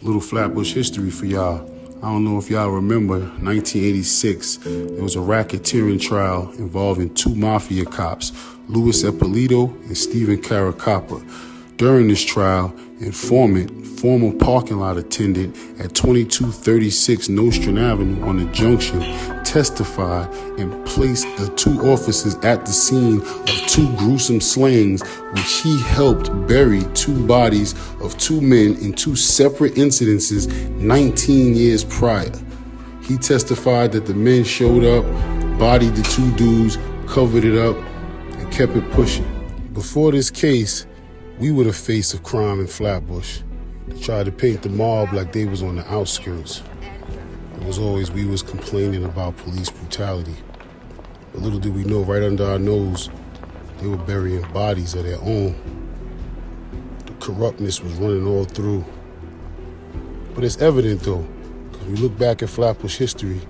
Little Flatbush history for y'all. I don't know if y'all remember 1986. There was a racketeering trial involving two Mafia Cops, Louis Eppolito and Stephen Caracappa. During this trial, informant, former parking lot attendant at 2236 Nostrand Avenue on the Junction, testified and placed the two officers at the scene of two gruesome slayings, which he helped bury two bodies of two men in two separate incidences 19 years prior. He testified that the men showed up, bodied the two dudes, covered it up, and kept it pushing. Before this case, we were the face of crime in Flatbush. They tried to paint the mob like they was on the outskirts. It was always we was complaining about police brutality. But little did we know, right under our nose, they were burying bodies of their own. The corruptness was running all through. But it's evident though, because we look back at Flatbush history,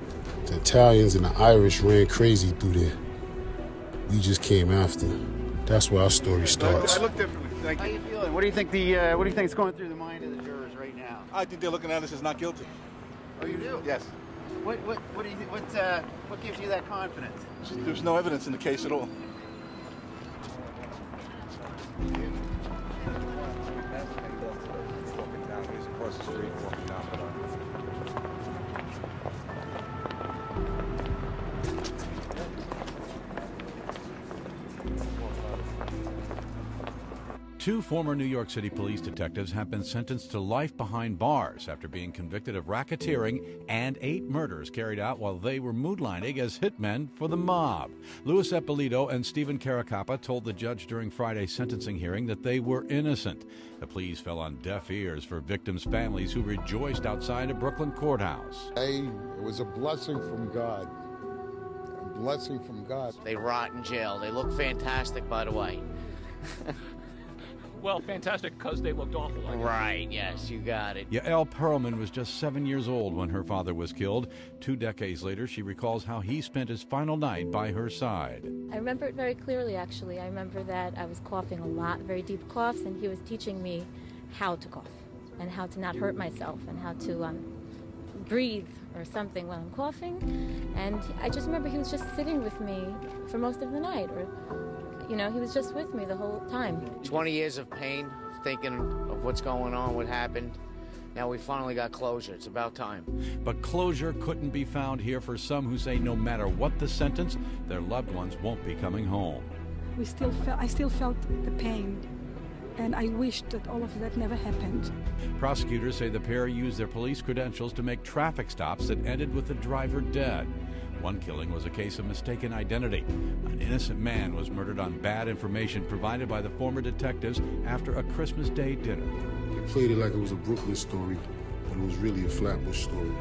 the Italians and the Irish ran crazy through there. We just came after. That's where our story starts. I look differently. Thank you. How you feeling? What do you think is going through the mind of the jurors right now? I think they're looking at us as not guilty. Oh, you do? Yes. What do you think? What gives you that confidence? There's no evidence in the case at all. Two former New York City police detectives have been sentenced to life behind bars after being convicted of racketeering and 8 murders carried out while they were moonlighting as hitmen for the mob. Louis Eppolito and Stephen Caracappa told the judge during Friday's sentencing hearing that they were innocent. The pleas fell on deaf ears for victims' families who rejoiced outside a Brooklyn courthouse. It was a blessing from God. A blessing from God. They rot in jail. They look fantastic, by the way. Well, fantastic because they looked awful. Right, yes, you got it. Yael Perlman was just 7 years old when her father was killed. 2 decades later, she recalls how he spent his final night by her side. I remember it very clearly, actually. I remember that I was coughing a lot, very deep coughs, and he was teaching me how to cough and how to not hurt myself and how to breathe or something while I'm coughing. And I just remember he was just sitting with me for most of the night, or he was just with me the whole time. 20 years of pain, thinking of what's going on, what happened. Now we finally got closure. It's about time. But closure couldn't be found here for some who say no matter what the sentence, their loved ones won't be coming home. I still felt the pain, and I wished that all of that never happened. Prosecutors say the pair used their police credentials to make traffic stops that ended with the driver dead. One killing was a case of mistaken identity. An innocent man was murdered on bad information provided by the former detectives after a Christmas Day dinner. They played it like it was a Brooklyn story, but it was really a Flatbush story.